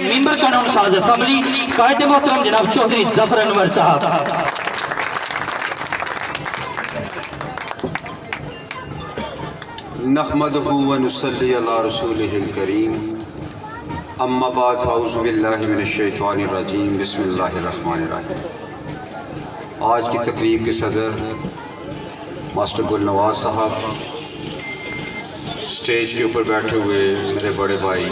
ممبر قانون ساز اسمبلی قائد محترم جناب چودھری ظفر انور صاحب. نحمدہ و نصلی علی رسولہ الکریم اما بعد فاعوذ باللہ من الشیطان الرجیم بسم اللہ الرحمن الرحیم. آج کی تقریب کے صدر ماسٹر گل نواز صاحب، سٹیج کے اوپر بیٹھے ہوئے میرے بڑے بھائی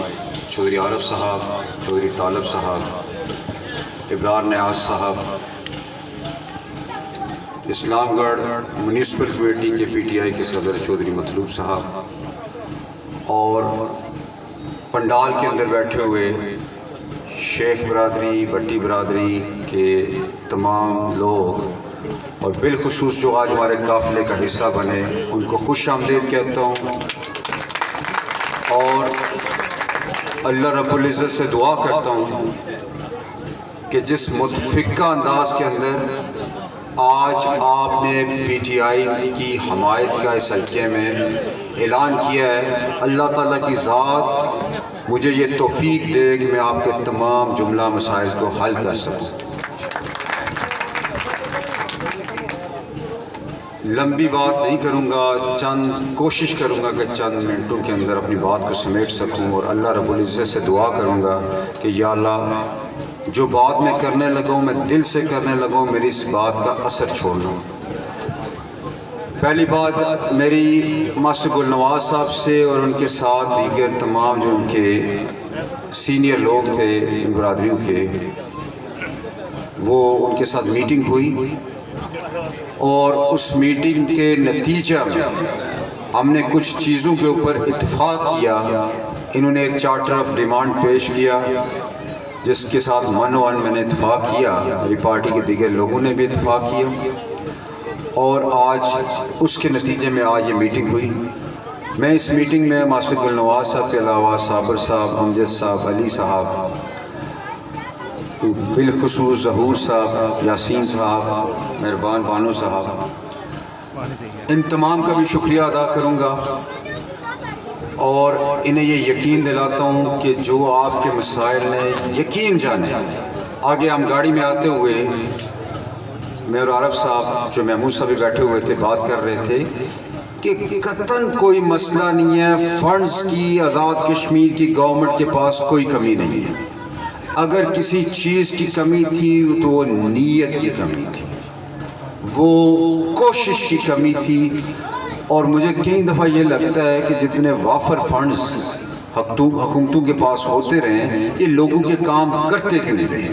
چودھری عارف صاحب، چودھری طالب صاحب، ابرار نیاز صاحب، اسلام گڑھ میونسپل کمیٹی کے پی ٹی آئی کے صدر چودھری مطلوب صاحب، اور پنڈال کے اندر بیٹھے ہوئے شیخ برادری، بٹی برادری کے تمام لوگ، اور بالخصوص جو آج ہمارے قافلے کا حصہ بنے، ان کو خوش آمدید کہتا ہوں. اور اللہ رب العزت سے دعا کرتا ہوں کہ جس متفقہ انداز کے اندر آج آپ نے پی ٹی آئی کی حمایت کا اس حلقے میں اعلان کیا ہے، اللہ تعالیٰ کی ذات مجھے یہ توفیق دے کہ میں آپ کے تمام جملہ مسائل کو حل کر سکوں. لمبی بات نہیں کروں گا، کوشش کروں گا کہ چند منٹوں کے اندر اپنی بات کو سمیٹ سکوں، اور اللہ رب العزت سے دعا کروں گا کہ یا اللہ جو بات میں کرنے لگا ہوں میں دل سے کرنے لگا ہوں، میری اس بات کا اثر چھوڑنا. پہلی بات میری ماسٹر گل نواز صاحب سے اور ان کے ساتھ دیگر تمام جو ان کے سینئر لوگ تھے ان برادریوں کے، وہ ان کے ساتھ میٹنگ ہوئی، اور اس میٹنگ کے نتیجہ میں ہم نے کچھ چیزوں کے اوپر اتفاق کیا. انہوں نے ایک چارٹر آف ڈیمانڈ پیش کیا جس کے ساتھ من و عن میں نے اتفاق کیا، میری پارٹی کے دیگر لوگوں نے بھی اتفاق کیا، اور آج اس کے نتیجے میں آج یہ میٹنگ ہوئی. میں اس میٹنگ میں ماسٹر گل نواز صاحب کے علاوہ صابر صاحب، امجد صاحب، علی صاحب، بالخصوص ظہور صاحب، یاسین صاحب، مہربان بانو صاحب، ان تمام کا بھی شکریہ ادا کروں گا، اور انہیں یہ یقین دلاتا ہوں کہ جو آپ کے مسائل نے یقین جانے. آگے ہم گاڑی میں آتے ہوئے میں اور عارف صاحب جو محمود صاحب بھی بیٹھے ہوئے تھے بات کر رہے تھے کہ قطعاً کوئی مسئلہ نہیں ہے، فنڈز کی آزاد کشمیر کی گورنمنٹ کے پاس کوئی کمی نہیں ہے. اگر کسی چیز کی کمی تھی تو وہ نیت کی کمی تھی، وہ کوشش کی کمی تھی. اور مجھے کئی دفعہ یہ لگتا ہے کہ جتنے وافر فنڈز حکومتوں کے پاس ہوتے رہے، یہ لوگوں کے کام کرتے کہ نہیں رہے.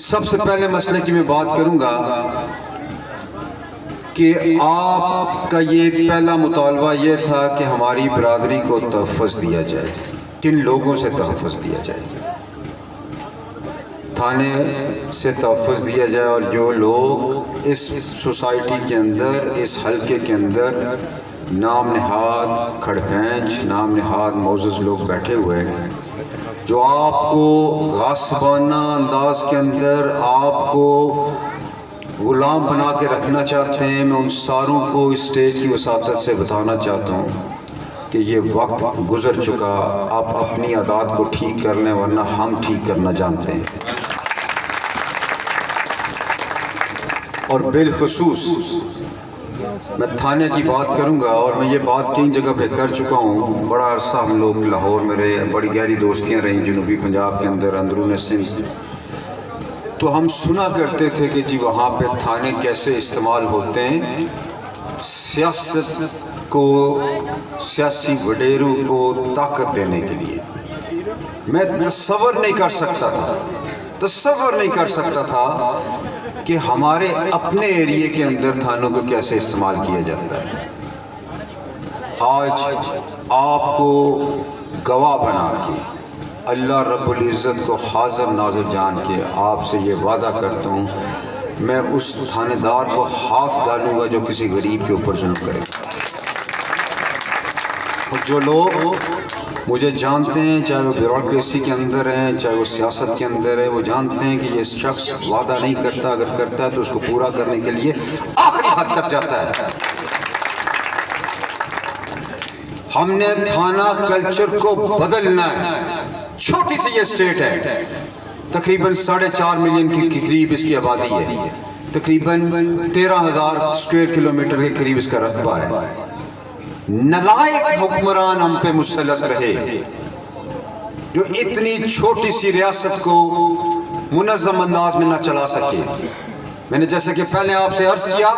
سب سے پہلے مسئلے کی میں بات کروں گا کہ آپ کا یہ پہلا مطالبہ یہ تھا کہ ہماری برادری کو تحفظ دیا جائے. کن لوگوں سے تحفظ دیا جائے؟ تھانے سے تحفظ دیا جائے، اور جو لوگ اس سوسائٹی کے اندر، اس حلقے کے اندر نام نہاد کھڑپینچ، نام نہاد معزز لوگ بیٹھے ہوئے ہیں، جو آپ کو غاصبانہ انداز کے اندر آپ کو غلام بنا کے رکھنا چاہتے ہیں، میں ان ساروں کو اس اسٹیج کی وساطت سے بتانا چاہتا ہوں کہ یہ وقت گزر چکا. آپ اپنی عادات کو ٹھیک کر لیں، ورنہ ہم ٹھیک کرنا جانتے ہیں. اور بالخصوص میں تھانے کی بات کروں گا، اور میں یہ بات کئی جگہ پہ کر چکا ہوں. بڑا عرصہ ہم لوگ لاہور میں رہے، بڑی گہری دوستیاں رہیں جنوبی پنجاب کے اندر، اندرون سندھ. تو ہم سنا کرتے تھے کہ جی وہاں پہ تھانے کیسے استعمال ہوتے ہیں سیاست کو، سیاسی وڈیروں کو طاقت دینے کے لیے. میں تصور نہیں کر سکتا تھا کہ ہمارے اپنے ایریے کے اندر تھانوں کو کیسے استعمال کیا جاتا ہے. آج آپ کو گواہ بنا کے، اللہ رب العزت کو حاضر ناظر جان کے آپ سے یہ وعدہ کرتا ہوں، میں اس تھانے دار کو ہاتھ ڈالوں گا جو کسی غریب کے اوپر ظلم کرے. جو لوگ مجھے جانتے ہیں، چاہے وہ بیوروکریسی کے اندر ہیں، چاہے وہ سیاست کے اندر ہے، وہ جانتے ہیں کہ یہ شخص وعدہ نہیں کرتا، اگر کرتا ہے تو اس کو پورا کرنے کے لیے آخری حد تک جاتا ہے. ہم نے تھانہ کلچر کو بدلنا ہے. چھوٹی سی یہ اسٹیٹ ہے، تقریباً 4.5 ملین کے قریب اس کی آبادی ہے، تقریباً 13,000 اسکوائر کلومیٹر کے قریب اس کا رقبہ ہے۔ نالائق حکمران ہم پہ مسلط رہے جو اتنی چھوٹی سی ریاست کو منظم انداز میں نہ چلا سکے۔ میں نے جیسے کہ پہلے آپ سے عرض کیا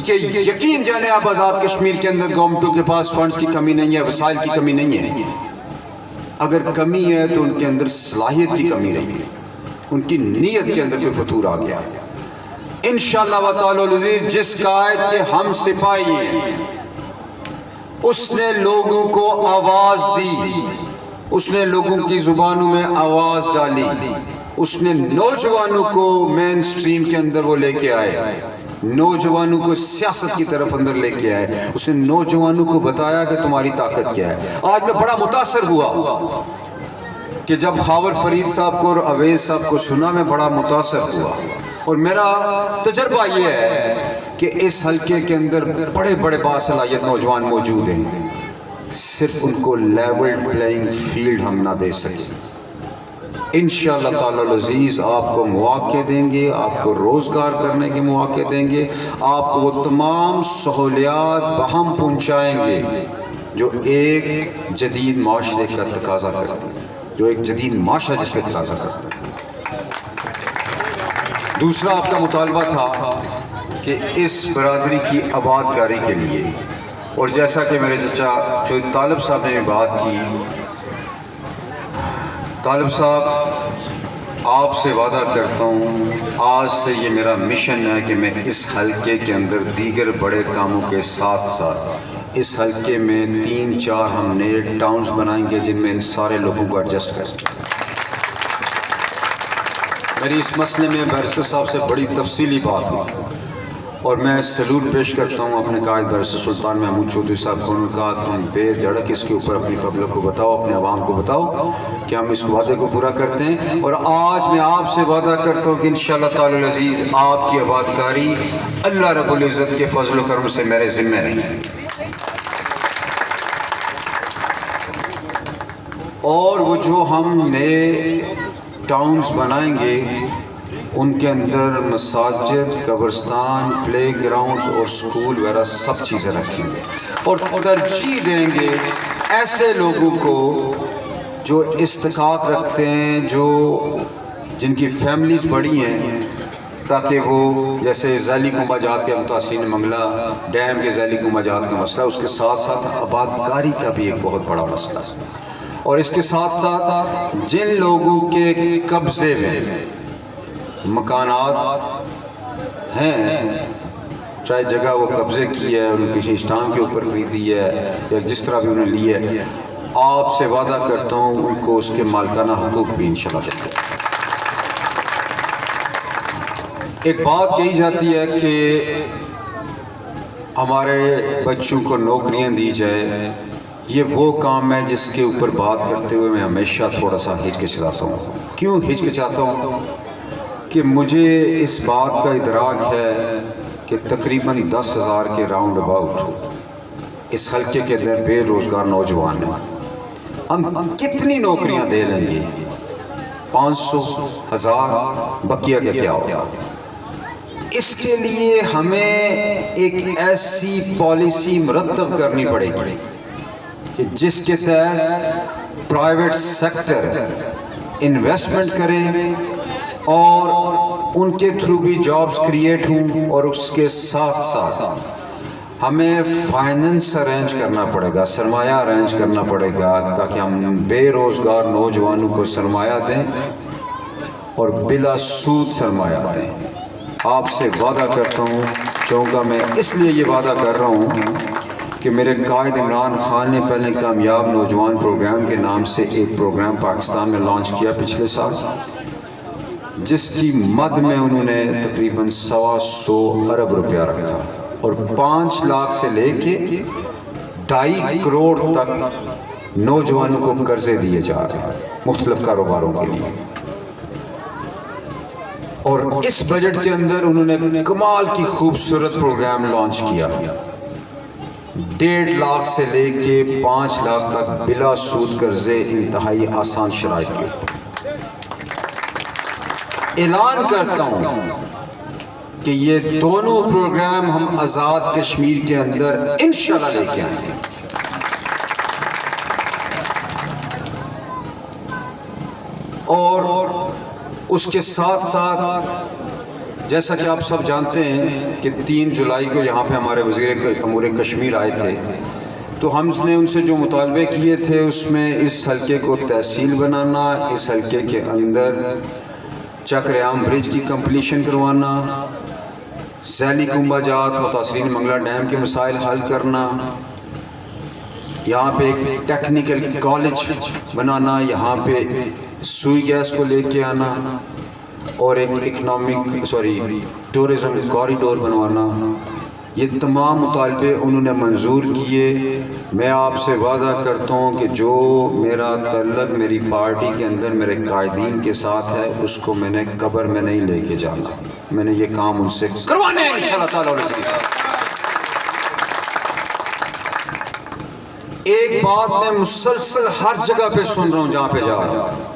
کہ یقین جانے آپ آزاد کشمیر کے اندر گورنمنٹوں کے پاس فنڈز کی کمی نہیں ہے، وسائل کی کمی نہیں ہے، اگر کمی ہے تو ان کے اندر صلاحیت کی کمی نہیں ہے، ان کی نیت کے اندر کوئی فتور آ گیا۔ انشاءاللہ تعالی العزیز جس قائد کے ہم سپاہی ہیں اس نے لوگوں کو آواز دی، اس نے لوگوں کی زبانوں میں آواز ڈالی، اس نے نوجوانوں کو مین سٹریم کے اندر وہ لے کے آئے، نوجوانوں کو سیاست کی طرف اندر لے کے آئے، اس نے نوجوانوں کو بتایا کہ تمہاری طاقت کیا ہے۔ آج میں بڑا متاثر ہوا کہ جب خاور فرید صاحب کو اور اویس صاحب کو سنا، میں بڑا متاثر ہوا، اور میرا تجربہ یہ ہے کہ اس حلقے کے اندر بڑے بڑے باصلاحیت نوجوان موجود ہیں، صرف ان کو لیول پلینگ فیلڈ ہم نہ دے سکیں۔ انشاءاللہ تعالی العزیز آپ کو مواقع دیں گے، آپ کو روزگار کرنے کے مواقع دیں گے، آپ کو وہ تمام سہولیات بہم پہنچائیں گے جو ایک جدید معاشرے کا تقاضا کرتا ہے، جو ایک جدید معاشرہ جس کا تقاضا کرتا ہے۔ دوسرا آپ کا مطالبہ تھا کہ اس برادری کی آباد کاری کے لیے، اور جیسا کہ میرے چچا چودھری طالب صاحب نے بھی بات کی، طالب صاحب آپ سے وعدہ کرتا ہوں آج سے یہ میرا مشن ہے کہ میں اس حلقے کے اندر دیگر بڑے کاموں کے ساتھ ساتھ اس حلقے میں 3-4 ہم نئے ٹاؤنز بنائیں گے جن میں ان سارے لوگوں کو ایڈجسٹ کر سکیں۔ میری اس مسئلے میں بیرسٹر صاحب سے بڑی تفصیلی بات ہوئی، اور میں سلوٹ پیش کرتا ہوں اپنے قائد بیرسٹر سلطان محمود چودھری صاحب کو۔ انہوں نے کہا تم بے دھڑک اس کے اوپر اپنی پبلک کو بتاؤ، اپنے عوام کو بتاؤ کہ ہم اس وعدے کو پورا کرتے ہیں، اور آج میں آپ سے وعدہ کرتا ہوں کہ انشاءاللہ تعالی العزیز آپ کی آباد کاری اللہ رب العزت کے فضل و کرم سے میرے ذمہ رہی ہے۔ اور وہ جو ہم نئے ٹاؤنز بنائیں گے ان کے اندر مساجد، قبرستان، پلے گراؤنڈز اور سکول وغیرہ سب چیزیں رکھیں گے، اور ترجیح دیں گے ایسے لوگوں کو جو استحقاق رکھتے ہیں، جن کی فیملیز بڑی ہیں، تاکہ وہ جیسے ذیلی کنبہ جات کے متاثرین منگلہ ڈیم کے ذیلی کنبہ جات کا مسئلہ، اس کے ساتھ ساتھ آباد کاری کا بھی ایک بہت بڑا مسئلہ ہے، اور اس کے ساتھ ساتھ جن لوگوں کے قبضے میں مکانات ہیں، چاہے جگہ وہ قبضے کی ہے، انہوں نے کسی اسٹام کے اوپر خریدی ہے یا جس طرح بھی انہوں نے لی ہے، آپ سے وعدہ کرتا ہوں ان کو اس کے مالکانہ حقوق بھی انشاءاللہ دیں گے۔ ایک بات کہی جاتی ہے کہ ہمارے بچوں کو نوکریاں دی جائے، یہ وہ کام ہے جس کے اوپر بات کرتے ہوئے میں ہمیشہ تھوڑا سا ہچکچاتا ہوں۔ کیوں ہچکچاتا ہوں؟ کہ مجھے اس بات کا ادراک ہے کہ تقریباً 10,000 کے راؤنڈ اباؤٹ اس حلقے کے اندر بے روزگار نوجوان ہیں۔ ہم کتنی نوکریاں دے لیں گے؟ 500، 1000، بقیہ کا کیا ہوگا؟ اس کے لیے ہمیں ایک ایسی پالیسی مرتب کرنی پڑے گی کہ جس کے تحت پرائیویٹ سیکٹر انویسٹمنٹ کرے اور ان کے تھرو بھی جابز کریٹ ہوں، اور اس کے ساتھ ساتھ ہمیں فائننس ارینج کرنا پڑے گا، سرمایہ ارینج کرنا پڑے گا، تاکہ ہم بے روزگار نوجوانوں کو سرمایہ دیں اور بلا سود سرمایہ دیں۔ آپ سے وعدہ کرتا ہوں، چونکہ میں اس لیے یہ وعدہ کر رہا ہوں کہ میرے قائد عمران خان نے پہلے کامیاب نوجوان پروگرام کے نام سے ایک پروگرام پاکستان میں لانچ کیا پچھلے سال، جس کی مد میں انہوں نے تقریباً 125 ارب روپیہ رکھا، اور 5 لاکھ سے لے کے 2.5 کروڑ تک نوجوانوں کو قرضے دیے جا رہے ہیں مختلف کاروباروں کے لیے۔ اور اس بجٹ کے اندر انہوں نے کمال کی خوبصورت پروگرام لانچ کیا، 1.5 لاکھ سے لے کے 5 لاکھ تک بلا سود قرضے انتہائی آسان شرائط کے اوپر۔ اعلان کرتا ہوں کہ یہ دونوں پروگرام ہم آزاد کشمیر کے اندر انشاءاللہ لے کے آئیں گے۔ اور اس کے ساتھ ساتھ جیسا کہ آپ سب جانتے ہیں کہ 3 جولائی کو یہاں پہ ہمارے وزیر امور کشمیر آئے تھے، تو ہم نے ان سے جو مطالبے کیے تھے اس میں اس حلقے کو تحصیل بنانا، اس حلقے کے اندر چکریام برج کی کمپلیشن کروانا، ذیلی کنبہ جات متاثرین منگلہ ڈیم کے مسائل حل کرنا، یہاں پہ ایک ٹیکنیکل کالج بنانا، یہاں پہ سوئی گیس کو لے کے آنا، اور ایک ٹورزم کوریڈور بنوانا۔ یہ تمام مطالبے انہوں نے منظور کیے۔ میں آپ سے وعدہ کرتا ہوں کہ جو میرا تعلق میری پارٹی کے اندر میرے قائدین کے ساتھ ہے اس کو میں نے قبر میں نہیں لے کے جانا، میں نے یہ کام ان سے کروانے ہیں انشاءاللہ تعالی۔ ایک بات میں مسلسل ہر جگہ پہ سن رہا ہوں جہاں پہ جا رہا ہوں،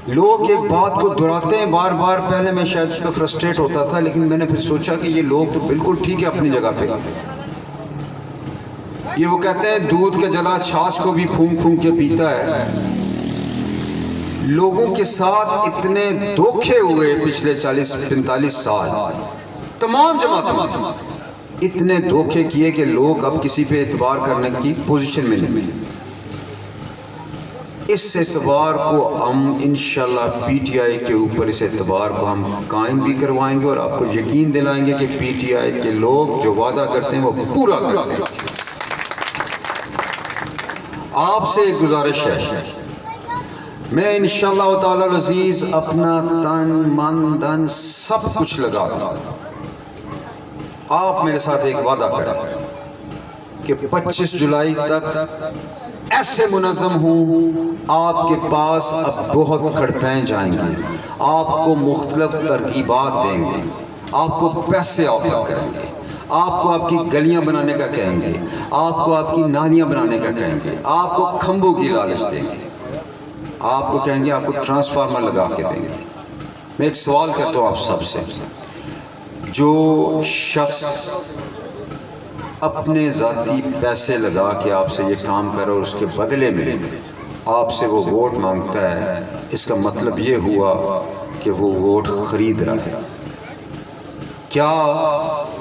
لوگ ایک بات کو دہراتے ہیں بار بار۔ پہلے میں شاید اس پہ فرسٹریٹ ہوتا تھا، لیکن میں نے پھر سوچا کہ یہ لوگ تو بالکل ٹھیک ہے اپنی جگہ پہ۔ یہ وہ کہتے ہیں دودھ کے جلا چھاچھ کو بھی پھونک پھونک کے پیتا ہے۔ لوگوں کے ساتھ اتنے دھوکے ہوئے پچھلے 40-45 سال، تمام جماعتوں میں اتنے دھوکے کیے کہ لوگ اب کسی پہ اعتبار کرنے کی پوزیشن میں نہیں۔ اس اعتبار کو ہم انشاءاللہ پی ٹی آئی کے اوپر اس اعتبار کو ہم قائم بھی کروائیں گے، اور آپ کو یقین دلائیں گے کہ پی ٹی آئی کے لوگ جو وعدہ کرتے ہیں وہ پورا کرتے ہیں۔ آپ سے ایک گزارش ہے، میں انشاءاللہ تعالی العزیز اپنا تن من دن سب کچھ لگا دوں، آپ میرے ساتھ ایک وعدہ کریں کہ 25 جولائی تک ایسے منظم ہوں، آپ کے پاس اب بہت کھڑپیں جائیں گے، آپ کو مختلف ترغیبات دیں گے، آپ کو پیسے آفر کریں گے، آپ کو آپ کی گلیاں بنانے کا کہیں گے، آپ کو آپ کی نالیاں بنانے کا کہیں گے، آپ کو کھمبوں کی لالچ دیں گے، آپ کو کہیں گے آپ کو ٹرانسفارمر لگا کے دیں گے۔ میں ایک سوال کرتا ہوں آپ سب سے، جو شخص اپنے ذاتی پیسے لگا کے آپ سے یہ کام کرے اور اس کے بدلے میں آپ سے وہ ووٹ مانگتا ہے، اس کا مطلب یہ ہوا کہ وہ ووٹ خرید رہا ہے۔ کیا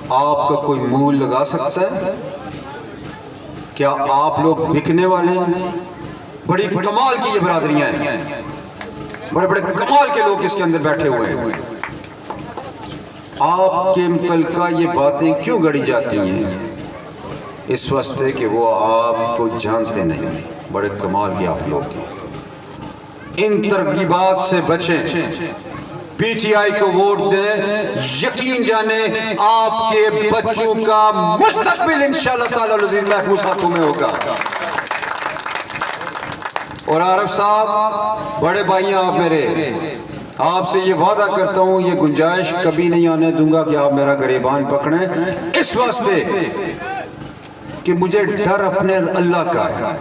آپ کا کوئی مول لگا سکتا ہے؟ کیا آپ لوگ بکنے والے ہیں؟ بڑی کمال کی یہ برادریاں ہیں، بڑے بڑے کمال کے لوگ اس کے اندر بیٹھے ہوئے ہیں۔ آپ کے متعلقہ یہ باتیں کیوں گڑی جاتی ہیں؟ اس واسطے کہ وہ آپ کو جانتے نہیں، بڑے کمال کے آپ لوگ ہیں۔ ان ترغیبات سے بچیں، پی ٹی آئی کو ووٹ دیں، یقین جانیں آپ کے بچوں کا مستقبل انشاءاللہ تعالی العزیز محفوظ ہاتھوں میں ہوگا۔ اور عارف صاحب بڑے بھائی ہیں آپ میرے، آپ سے یہ وعدہ کرتا ہوں یہ گنجائش کبھی نہیں آنے دوں گا کہ آپ میرا گریبان پکڑیں، اس واسطے کہ مجھے ڈر اپنے اللہ کا ہے،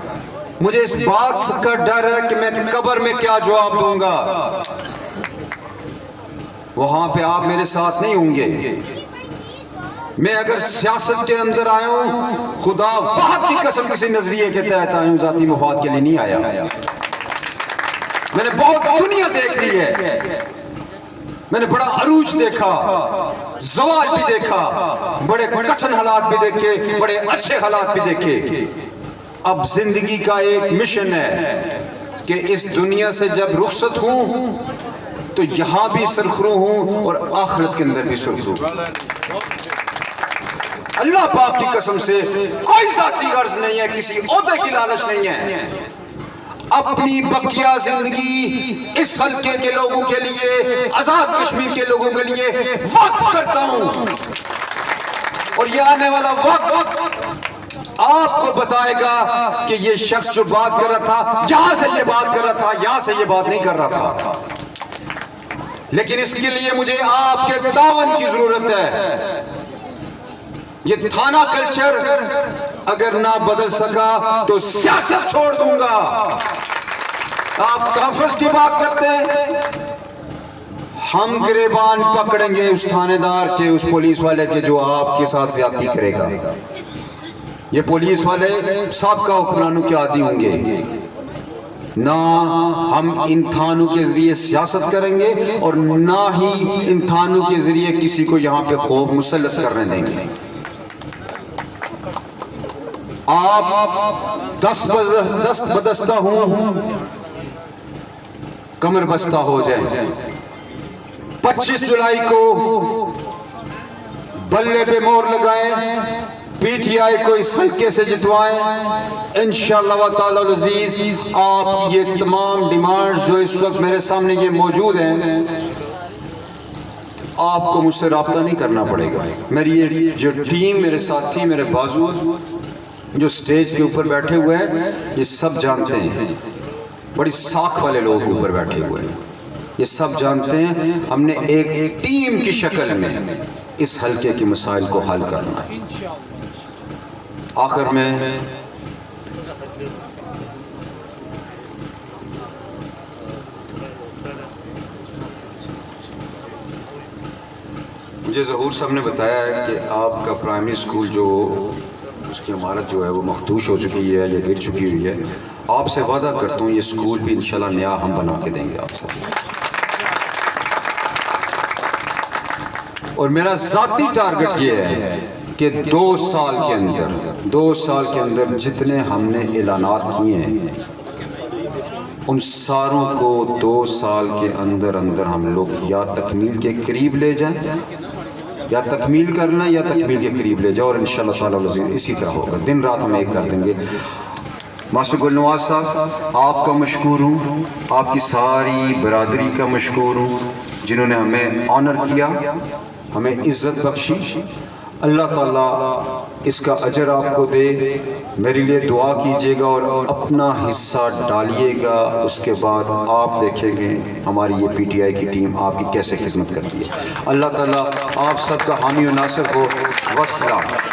مجھے اس بات کا ڈر ہے کہ میں قبر میں کیا جواب دوں گا۔ وہاں پہ آپ میرے ساتھ نہیں ہوں گے۔ میں اگر سیاست کے اندر آیا ہوں، خدا واحد کی قسم کسی نظریے کے تحت آیا ہوں، ذاتی مفاد کے لیے نہیں آیا۔ میں نے بہت دنیا دیکھ لی ہے، میں نے بڑا عروج دیکھا، زوال بھی دیکھا، بڑے کٹھن حالات بھی دیکھے، بڑے اچھے حالات بھی دیکھے۔ اب زندگی کا ایک مشن ہے کہ اس دنیا سے جب رخصت ہوں تو یہاں بھی سرخرو ہوں اور آخرت کے اندر بھی سرخرو۔ اللہ پاک کی قسم سے کوئی ذاتی غرض نہیں ہے، کسی عہدے کی لالچ نہیں ہے۔ اپنی بقیہ زندگی اس حلقے کے لوگوں کے لیے، آزاد کشمیر کے لوگوں کے لیے وقف کرتا ہوں، اور یہ آنے والا وقت آپ کو بتائے گا کہ یہ شخص جو بات کر رہا تھا یہاں سے یہ بات کر رہا تھا، یہاں سے یہ بات نہیں کر رہا تھا۔ لیکن اس کے لیے مجھے آپ کے تعاون کی ضرورت ہے۔ یہ تھانہ کلچر اگر نہ بدل سکا تو سیاست چھوڑ دوں گا. آپ تحفظ کی بات کرتے ہیں، ہم گریبان پکڑیں گے اس تھانے دار کے، اس پولیس والے کے جو آپ کے ساتھ زیادتی کرے گا. یہ پولیس والے سابقہ حکمرانوں کے عادی ہوں گے. نہ ہم ان تھانوں کے ذریعے سیاست کریں گے اور نہ ہی ان تھانوں کے ذریعے کسی کو یہاں پہ خوف مسلط کرنے دیں گے. آپ دست بدستہ ہوں، کمر بستہ ہو جائیں. 25 جولائی کو بلے پہ مور لگائیں، پی ٹی آئی کو اس حلقے سے جتوائیں. انشاءاللہ تعالی العزیز آپ یہ تمام ڈیمانڈ جو اس وقت میرے سامنے یہ موجود ہیں، آپ کو مجھ سے رابطہ نہیں کرنا پڑے گا. میری یہ جو ٹیم، میرے ساتھی، میرے بازو جو سٹیج کے اوپر بیٹھے ہوئے ہیں، یہ سب جانتے ہیں. بڑی ساکھ والے لوگ اوپر بیٹھے ہوئے ہیں، یہ سب جانتے ہیں ہم نے ایک ٹیم کی شکل میں اس حلقے کے مسائل کو حل کرنا ہے. آخر میں مجھے ظہور صاحب نے بتایا ہے کہ آپ کا پرائمری اسکول جو اس کی عمارت جو ہے وہ مخدوش ہو چکی ہے یا گر چکی ہوئی ہے. آپ سے وعدہ کرتا ہوں یہ اسکول بھی انشاءاللہ نیا ہم بنا کے دیں گے آپ کو. اور میرا ذاتی ٹارگٹ یہ ہے کہ 2 سال کے اندر جتنے ہم نے اعلانات کیے ہیں ان ساروں کو 2 سال کے اندر ہم لوگ یا تکمیل کے قریب لے جائیں، یا تکمیل کرنا یا تکمیل کے قریب لے جائیں. اور انشاءاللہ تعالی اسی طرح ہوگا. دن رات ہم ایک کر دیں گے. ماسٹر گل نواز صاحب آپ کا مشکور ہوں، آپ کی ساری برادری کا مشکور ہوں جنہوں نے ہمیں آنر کیا، ہمیں عزت بخشی. اللہ تعالیٰ اس کا اجر آپ کو دے. میرے لیے دعا کیجیے گا اور اپنا حصہ ڈالیے گا. اس کے بعد آپ دیکھیں گے ہماری یہ پی ٹی آئی کی ٹیم آپ کی کیسے خدمت کرتی ہے. اللہ تعالیٰ آپ سب کا حامی و ناصر ہو. وسلام.